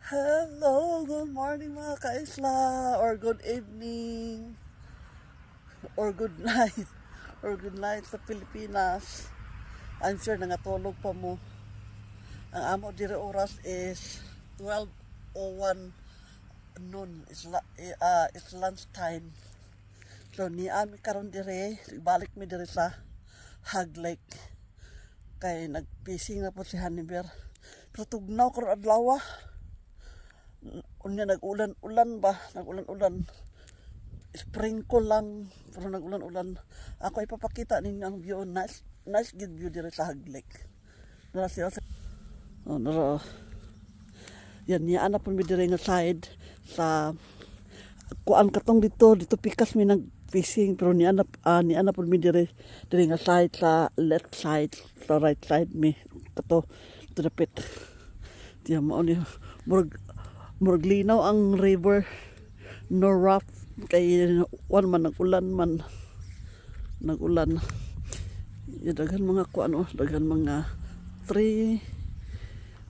Hello, good morning mga kaisla, or good evening, or good night, sa Pilipinas. I'm sure nangatulog pa mo. Ang amo dire oras is 12:01 noon. It's lunch time. So ni ami karon dire, balik mi dire sa Hag Lake. Kay nagpising na po si Haniber. Pero tugnaw karon adlaw. Unya nag-ulan-ulan. Sprinkle lang, pero nag-ulan-ulan. Ako ipapakita ninyo ang view. Nice good view dire sa Hag Lake. Nara siya nara. Yan niya ana pun mi dire nga side sa kuan katong dito pikas mi nag-fishing, pero ni ana pun mi dire nga side sa left side, sa right side mi kato trapit. Diya mo ni murag linaw ang river, no rough kay one man nagulan daghan mga kuan daghan mga tree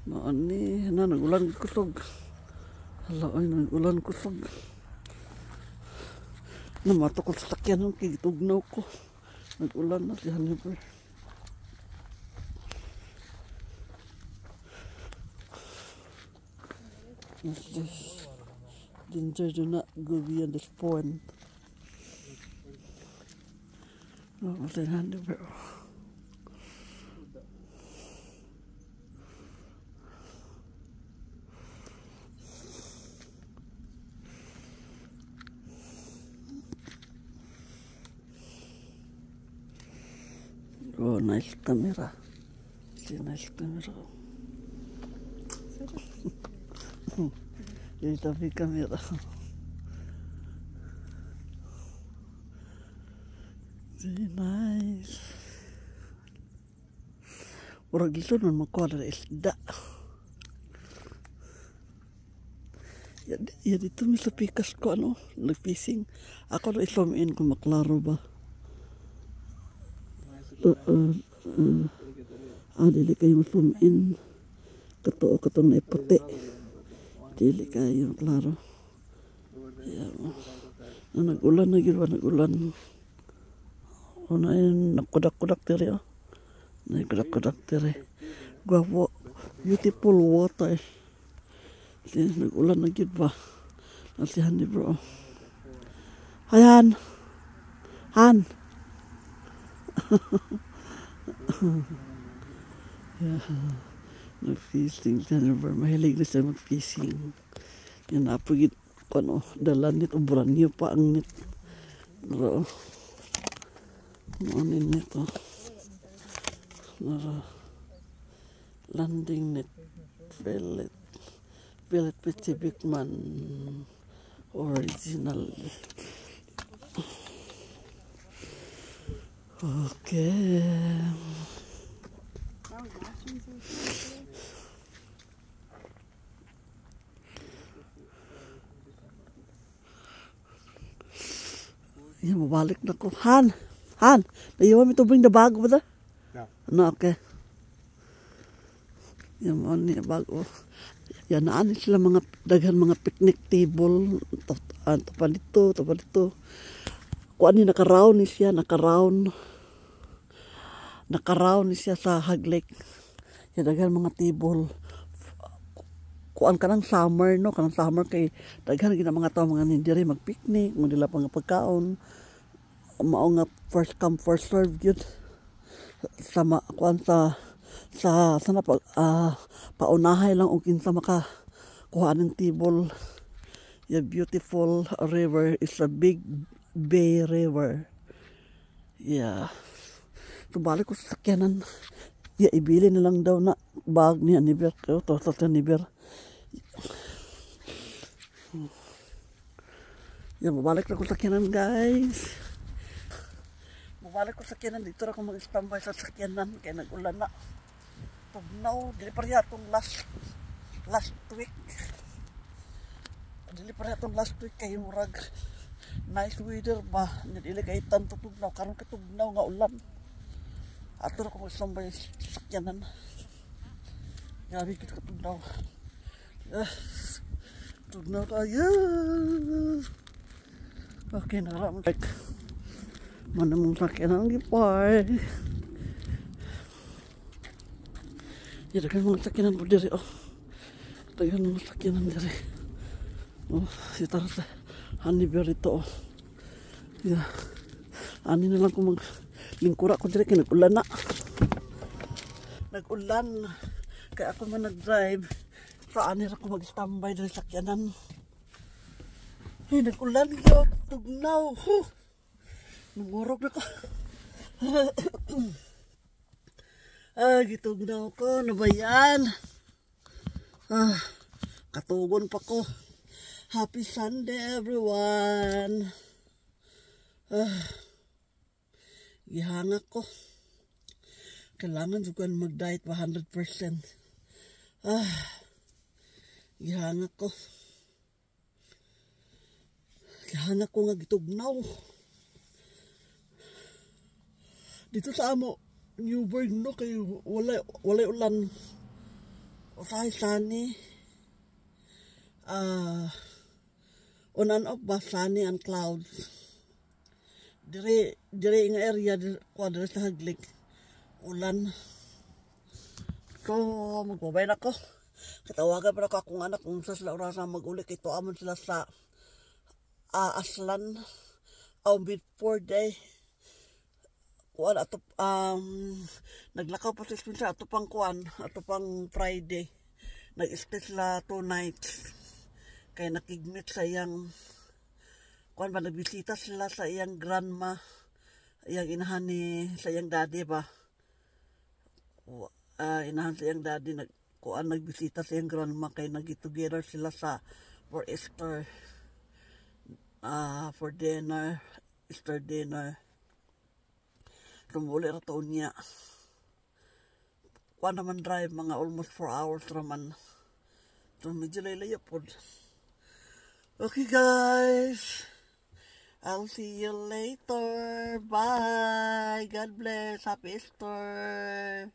mao ni nagulan kusog. Hala ay nagulan kusog namato ko sa sakyan kay tugnaw ko, nagulan na si Haniber. This danger, do not go beyond this point. Oh, what's in Haniber? Oh, nice camera. See, nice camera. Jadi tapi kamera. Very nice. Orang gitu non makuha dari isda. Ya dito mi sa pikas ko nag-fishing. Ako na isomin ko maklaro ba. Dili kayo ma-zoom-in. Kato na puti. Dili kayo, klaro. Nag-ulan na yun, nag-ulan. O na yun, nagkudak-kudak tiri. Nagkudak-kudak tiri. Guwapo, beautiful water. Nag-ulan na yun ba? Nasihan ni bro. Hi, Han! Han! Mag-fishing siya, mahilig na siya mag-fishing. Yan na po dalan nito, branyo pa ang net. Nara, maanin nito. Nara, landing net, fillet Pacific man, original. Okay. Yan, mabalik na ko. Han! Do you want me to bring the bag over there? No, okay. Yan, niya bag. Yan, naanin sila daghan mga picnic table. Tapa dito. Kuan ni naka-round ni siya, naka-round ni siya sa Hag Lake. Yan, daghan mga table. Kuan kanang summer kay daghan gina mga tao mga nindiri mag-picnic, magdala pa nga pagkaon. Mao nga first come first serve gyud. Sama kuan sa sana paunahay lang og kinsa maka kuha ng table. The beautiful river is a big bay river. Yeah. So balik ko sa sakyanan. Ibili na lang daw na bag ni Haniber. To Haniber. Yan, mabalik na ko sa sakyanan, guys. Mabalik ko sa sakyanan. Dito ako mag-standby sa sakyanan. Kaya nag-ulan na. Tugnaw. Dili pa rin itong last week. Kaya murag nice weather ba. Dili kayo tanto tugnaw. Karon ka tugnaw nga ulan. Ato ako mag-standby sa sakyanan. Grabe kita tugnaw. Tugnaw tayo. Okay, naraman. Mana mong sakyan ang gipay. Ya, dagan mga sakyanan po diri. Oh. Dagan mga sakyanan diri. Oh, si Taras. Honeyberry to. Oh. Ya. Ani na lang kung maglingkura ko diri kay nag-ulan na. Nag-ulan. Kaya ako man nag-drive. Saan nila ko mag-standby dahil sakyanan. Ay, nag-ulan yun. Tugnaw. Nangurog na ko. Ay, gitugnaw ko. Ano ba yan? Katugon pa ko. Happy Sunday, everyone. Gihangak ko. Kailangan juga mag-diet 100%. Gihangak ko. Gihangak ko nga gitugnaw. Dito sa amo, Newburgh, no, kay wala ulan. Usahay sunny. On and off ba, sunny and clouds. Dire nga area, dire sa Haglik. Ulan. So, magbabay na ko. Katawagan pa ako akong anak kung sa sila orasa mag-ulik. Ito amon sila sa Aslan. Before day. Kuan ato naglakaw pa sa sponsor ato pang kuan, ato pang Friday. Nag-stay sila 2 nights. Kaya nakigmit sa iyang kuan ba, nagbisita sila sa iyang grandma, iyang inahan sa iyang daddy ba. Inahan sa iyang daddy nagbisita sa iyang grandma kay nag-together sila for Easter, for dinner, Easter dinner. Tumuli ra taon niya. Kuan naman drive mga almost 4 hours raman. So medyo layo po. Okay guys, I'll see you later. Bye. God bless. Happy Easter.